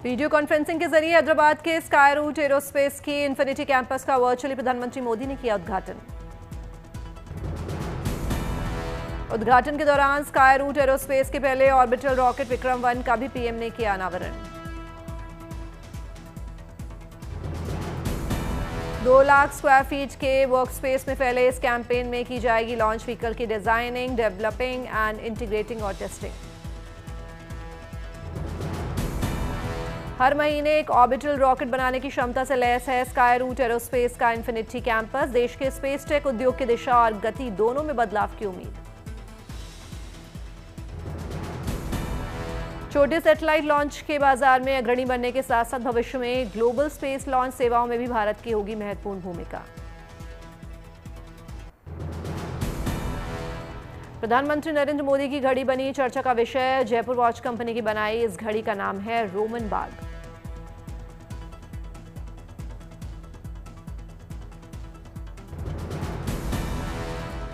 Video conferencing के जरिए हैदराबाद के स्काई रूट एरोस्पेस की इन्फिनिटी कैंपस का वर्चुअली प्रधानमंत्री मोदी ने किया उद्घाटन। उद्घाटन के दौरान स्काई रूट एरोस्पेस के पहले ऑर्बिटल रॉकेट विक्रम-1 का भी पीएम ने किया अनावरण। 2 लाख स्क्वायर फीट के वर्कस्पेस में फैले इस कैंपेन में की जाएगी लॉन्च व्हीकल की डिजाइनिंग, डेवलपिंग एंड इंटीग्रेटिंग और टेस्टिंग। हर महीने एक ऑर्बिटल रॉकेट बनाने की क्षमता से लैस है स्काई रूट एरोस्पेस का इन्फिनिटी कैंपस। देश के स्पेस टेक उद्योग की दिशा और गति दोनों में बदलाव की उम्मीद। छोटे सैटेलाइट लॉन्च के बाजार में अग्रणी बनने के साथ साथ भविष्य में ग्लोबल स्पेस लॉन्च सेवाओं में भी भारत की होगी महत्वपूर्ण भूमिका। प्रधानमंत्री नरेंद्र मोदी की घड़ी बनी चर्चा का विषय। जयपुर वॉच कंपनी की बनाई इस घड़ी का नाम है रोमन बाग।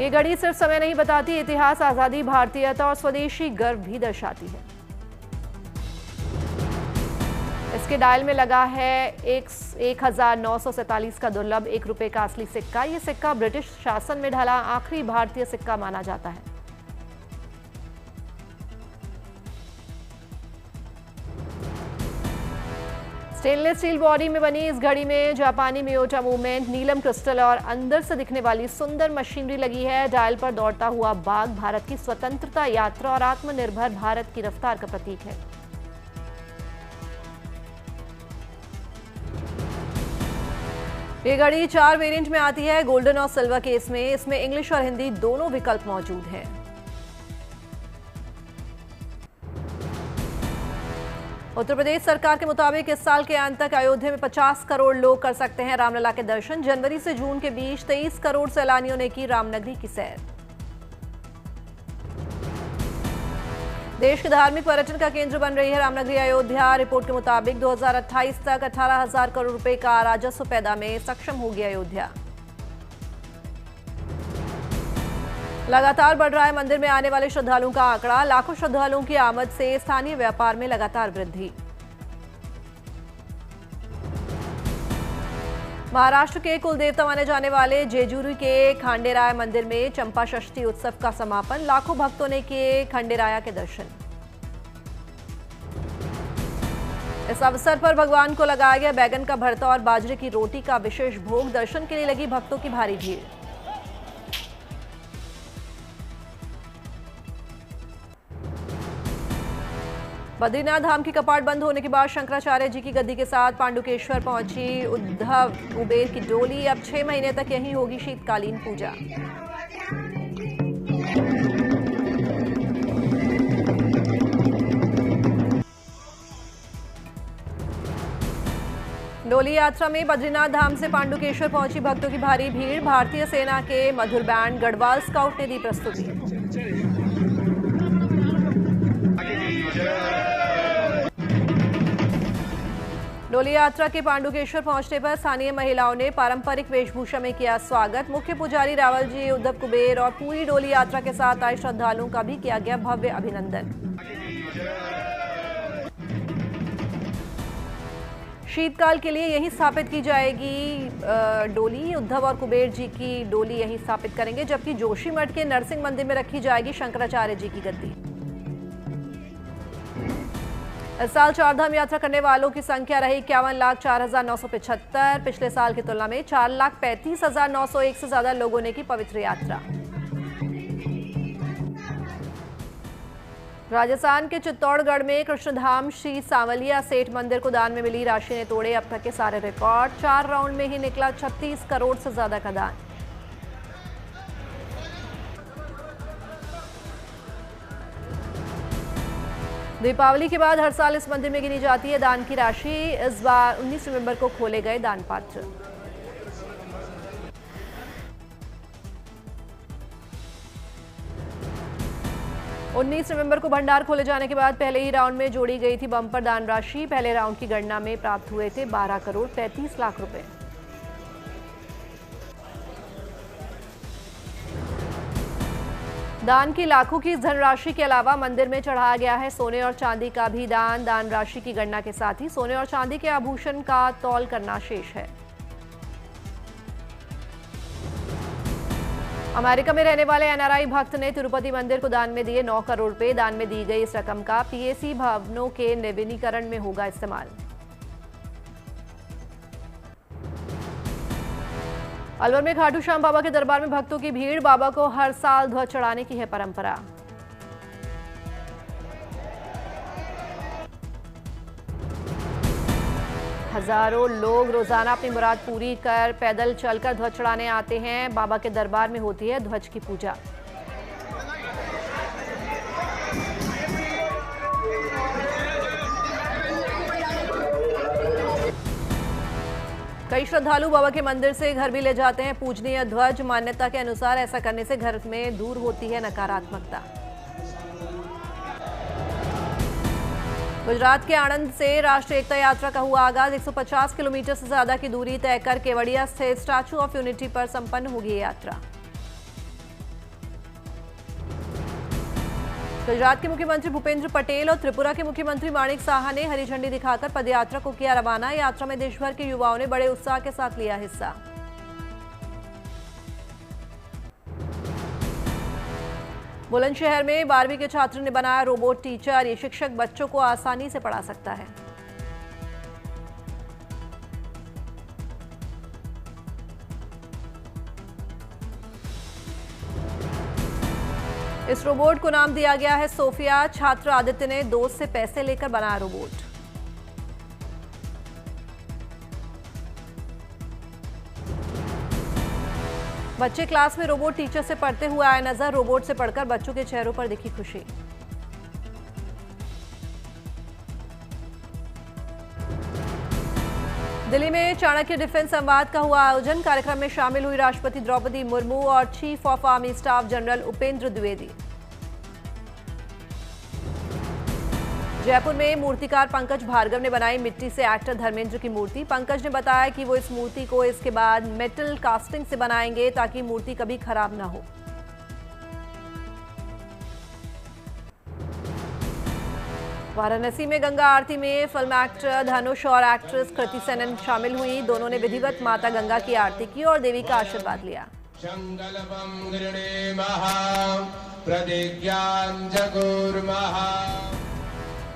ये घड़ी सिर्फ समय नहीं बताती, इतिहास, आजादी, भारतीयता और स्वदेशी गर्व भी दर्शाती है। इसके डायल में लगा है 1947 का दुर्लभ 1 रुपए का असली सिक्का। यह सिक्का ब्रिटिश शासन में ढला आखिरी भारतीय सिक्का माना जाता है। स्टेनलेस स्टील बॉडी में बनी इस घड़ी में जापानी मियोटा मूवमेंट, नीलम क्रिस्टल और अंदर से दिखने वाली सुंदर मशीनरी लगी है। डायल पर दौड़ता हुआ बाघ भारत की स्वतंत्रता यात्रा और आत्मनिर्भर भारत की रफ्तार का प्रतीक है। ये घड़ी 4 वेरिएंट में आती है, गोल्डन और सिल्वर केस में। इसमें इंग्लिश और हिंदी दोनों विकल्प मौजूद हैं। उत्तर प्रदेश सरकार के मुताबिक इस साल के अंत तक अयोध्या में 50 करोड़ लोग कर सकते हैं रामलला के दर्शन। जनवरी से जून के बीच 23 करोड़ सैलानियों ने की रामनगरी की सैर। देश के धार्मिक पर्यटन का केंद्र बन रही है रामनगरी अयोध्या। रिपोर्ट के मुताबिक 2028 तक 18,000 करोड़ रुपए का राजस्व पैदा में सक्षम होगी अयोध्या। लगातार बढ़ रहा है मंदिर में आने वाले श्रद्धालुओं का आंकड़ा। लाखों श्रद्धालुओं की आमद से स्थानीय व्यापार में लगातार वृद्धि। महाराष्ट्र के कुलदेवता माने जाने वाले जेजुरी के खंडेराय मंदिर में चंपा षष्ठी उत्सव का समापन। लाखों भक्तों ने किए खंडेराया के दर्शन। इस अवसर पर भगवान को लगाया गया बैगन का भरता और बाजरे की रोटी का विशेष भोग। दर्शन के लिए लगी भक्तों की भारी भीड़। बद्रीनाथ धाम की कपाट बंद होने के बाद शंकराचार्य जी की गद्दी के साथ पांडुकेश्वर पहुंची उद्धव कुबेर की डोली। अब 6 महीने तक यहीं होगी शीतकालीन पूजा। डोली यात्रा में बद्रीनाथ धाम से पांडुकेश्वर पहुंची भक्तों की भारी भीड़। भारतीय सेना के मधुर बैंड गढ़वाल स्काउट ने दी प्रस्तुति। डोली यात्रा के पांडुकेश्वर पहुंचने पर स्थानीय महिलाओं ने पारंपरिक वेशभूषा में किया स्वागत। मुख्य पुजारी रावल जी, उद्धव कुबेर और पूरी डोली यात्रा के साथ आए श्रद्धालुओं का भी किया गया भव्य अभिनंदन। शीतकाल के लिए यहीं स्थापित की जाएगी डोली। उद्धव और कुबेर जी की डोली यहीं स्थापित करेंगे, जबकि जोशीमठ के नरसिंह मंदिर में रखी जाएगी शंकराचार्य जी की गद्दी। इस साल चारधाम यात्रा करने वालों की संख्या रही 51,04,975। पिछले साल की तुलना में 4,35,901 से ज्यादा लोगों ने की पवित्र यात्रा। राजस्थान के चित्तौड़गढ़ में कृष्णधाम श्री सांवलिया सेठ मंदिर को दान में मिली राशि ने तोड़े अब तक के सारे रिकॉर्ड। 4 राउंड में ही निकला 36 करोड़ से ज्यादा का दान। दीपावली के बाद हर साल इस मंदिर में गिनी जाती है दान की राशि। इस बार 19 नवंबर को खोले गए दान पात्र। उन्नीस नवंबर को भंडार खोले जाने के बाद पहले ही राउंड में जोड़ी गई थी बम्पर दान राशि। पहले राउंड की गणना में प्राप्त हुए थे 12 करोड़ 33 लाख रुपए। दान की लाखों की धनराशि के अलावा मंदिर में चढ़ाया गया है सोने और चांदी का भी दान। दान राशि की गणना के साथ ही सोने और चांदी के आभूषण का तौल करना शेष है। अमेरिका में रहने वाले एनआरआई भक्त ने तिरुपति मंदिर को दान में दिए 9 करोड़ रुपए। दान में दी गई इस रकम का पीएसी भवनों के नवीनीकरण में होगा इस्तेमाल। अलवर में खाटू श्याम बाबा के दरबार में भक्तों की भीड़। बाबा को हर साल ध्वज चढ़ाने की है परंपरा। हजारों लोग रोजाना अपनी मुराद पूरी कर पैदल चलकर ध्वज चढ़ाने आते हैं। बाबा के दरबार में होती है ध्वज की पूजा। कई श्रद्धालु बाबा के मंदिर से घर भी ले जाते हैं पूजनीय ध्वज। मान्यता के अनुसार ऐसा करने से घर में दूर होती है नकारात्मकता। गुजरात के आणंद से राष्ट्रीय एकता यात्रा का हुआ आगाज। 150 किलोमीटर से ज्यादा की दूरी तय कर केवड़िया स्थित स्टैच्यू ऑफ यूनिटी पर संपन्न होगी ये यात्रा। गुजरात के मुख्यमंत्री भूपेंद्र पटेल और त्रिपुरा के मुख्यमंत्री माणिक साहा ने हरी झंडी दिखाकर पदयात्रा को किया रवाना। यात्रा में देश भर के युवाओं ने बड़े उत्साह के साथ लिया हिस्सा। बुलंदशहर में 12वीं के छात्र ने बनाया रोबोट टीचर। ये शिक्षक बच्चों को आसानी से पढ़ा सकता है। इस रोबोट को नाम दिया गया है सोफिया। छात्र आदित्य ने दोस्त से पैसे लेकर बनाया रोबोट। बच्चे क्लास में रोबोट टीचर से पढ़ते हुए आए नजर। रोबोट से पढ़कर बच्चों के चेहरों पर दिखी खुशी। दिल्ली में चाणक्य डिफेंस संवाद का हुआ आयोजन। कार्यक्रम में शामिल हुई राष्ट्रपति द्रौपदी मुर्मू और chief of army staff general Upendra Dwivedi. Jaipur में मूर्तिकार पंकज भार्गव ने बनाई मिट्टी से एक्टर धर्मेंद्र की मूर्ति। पंकज ने बताया कि वो इस मूर्ति को इसके बाद मेटल कास्टिंग से बनाएंगे ताकि मूर्ति कभी खराब ना हो। वाराणसी में गंगा आरती में फिल्म एक्टर धनुष और एक्ट्रेस कृति सेनन शामिल हुई। दोनों ने विधिवत माता गंगा की आरती की और देवी का आशीर्वाद लिया।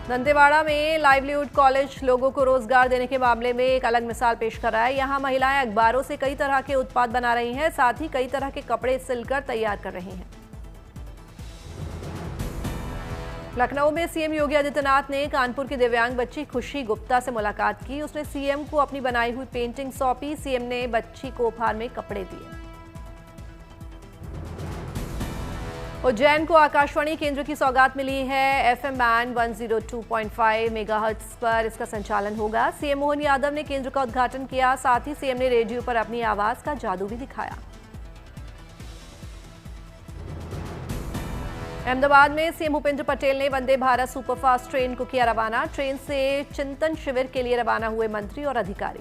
दंतेवाड़ा में लाइवलीहुड कॉलेज लोगों को रोजगार देने के मामले में एक अलग मिसाल पेश कर रहा है। यहां महिलाएं अखबारों से कई तरह के उत्पाद बना रही हैं, साथ ही कई तरह के कपड़े सिलकर तैयार कर रही हैं। लखनऊ में सीएम योगी आदित्यनाथ ने कानपुर की दिव्यांग बच्ची खुशी गुप्ता से मुलाकात की। उसने सीएम को अपनी बनाई हुई पेंटिंग सौंपी। सीएम ने बच्ची को उपहार में कपड़े दिए। उज्जैन को आकाशवाणी केंद्र की सौगात मिली है। एफएम बैंड 102.5 मेगाहर्ट्ज पर इसका संचालन होगा। सीएम मोहन यादव ने केंद्र का उद्घाटन किया। साथ ही सीएम ने रेडियो पर अपनी आवाज का जादू भी दिखाया। अहमदाबाद में सीएम भूपेंद्र पटेल ने वंदे भारत सुपरफास्ट ट्रेन को किया रवाना। ट्रेन से चिंतन शिविर के लिए रवाना हुए मंत्री और अधिकारी।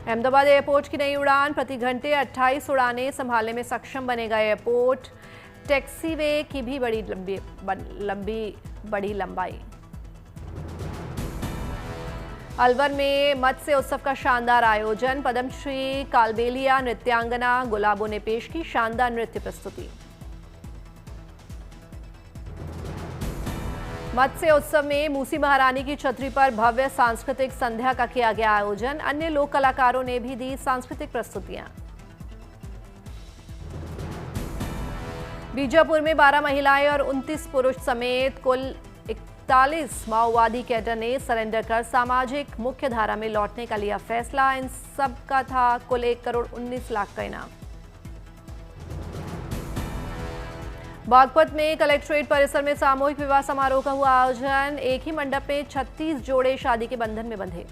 अहमदाबाद एयरपोर्ट की नई उड़ान। प्रति घंटे 28 उड़ानें संभालने में सक्षम बनेगा एयरपोर्ट। टैक्सीवे की भी बड़ी लंबाई। अलवर में मत्स्य उत्सव का शानदार आयोजन। पद्मश्री कालबेलिया नृत्यांगना गुलाबो ने पेश की शानदार नृत्य प्रस्तुति। मत्स्य उत्सव में मूसी महारानी की छतरी पर भव्य सांस्कृतिक संध्या का किया गया आयोजन। अन्य लोक कलाकारों ने भी दी सांस्कृतिक प्रस्तुतियां। बीजापुर में 12 महिलाएं और 29 पुरुष समेत कुल 41 माओवादी कैडर ने सरेंडर कर सामाजिक मुख्य धारा में लौटने का लिया फैसला। इन सब का था कुल 1 करोड़ 19 लाख का इनाम। बागपत में कलेक्ट्रेट परिसर में सामूहिक विवाह समारोह का हुआ आयोजन। एक ही मंडप में 36 जोड़े शादी के बंधन में बंधे।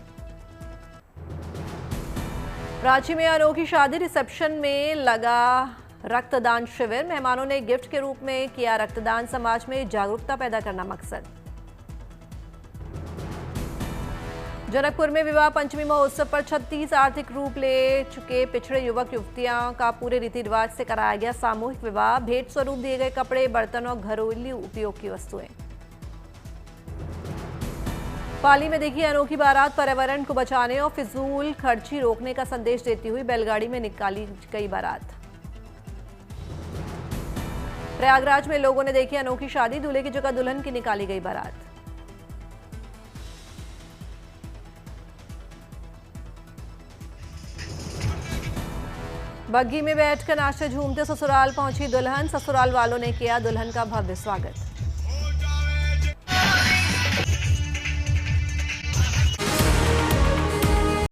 रांची में अनोखी शादी रिसेप्शन में लगा रक्तदान शिविर। मेहमानों ने गिफ्ट के रूप में किया रक्तदान। समाज में जागरूकता पैदा करना मकसद। जनकपुर में विवाह पंचमी महोत्सव पर 36 आर्थिक रूप ले चुके पिछड़े युवक युवतियां का पूरे रीति रिवाज से कराया गया सामूहिक विवाह। भेंट स्वरूप दिए गए कपड़े, बर्तन और घरेलू उपयोग की वस्तुएं। पाली में देखी अनोखी बारात, पर्यावरण को बचाने और फिजूल खर्ची रोकने का संदेश देती हुई बैलगाड़ी में निकाली गई बारात। प्रयागराज में लोगों ने देखी अनोखी शादी, दूल्हे की जगह दुल्हन की निकाली गई बारात। बग्घी में बैठकर नाचते झूमते ससुराल पहुंची दुल्हन, ससुराल वालों ने किया दुल्हन का भव्य स्वागत।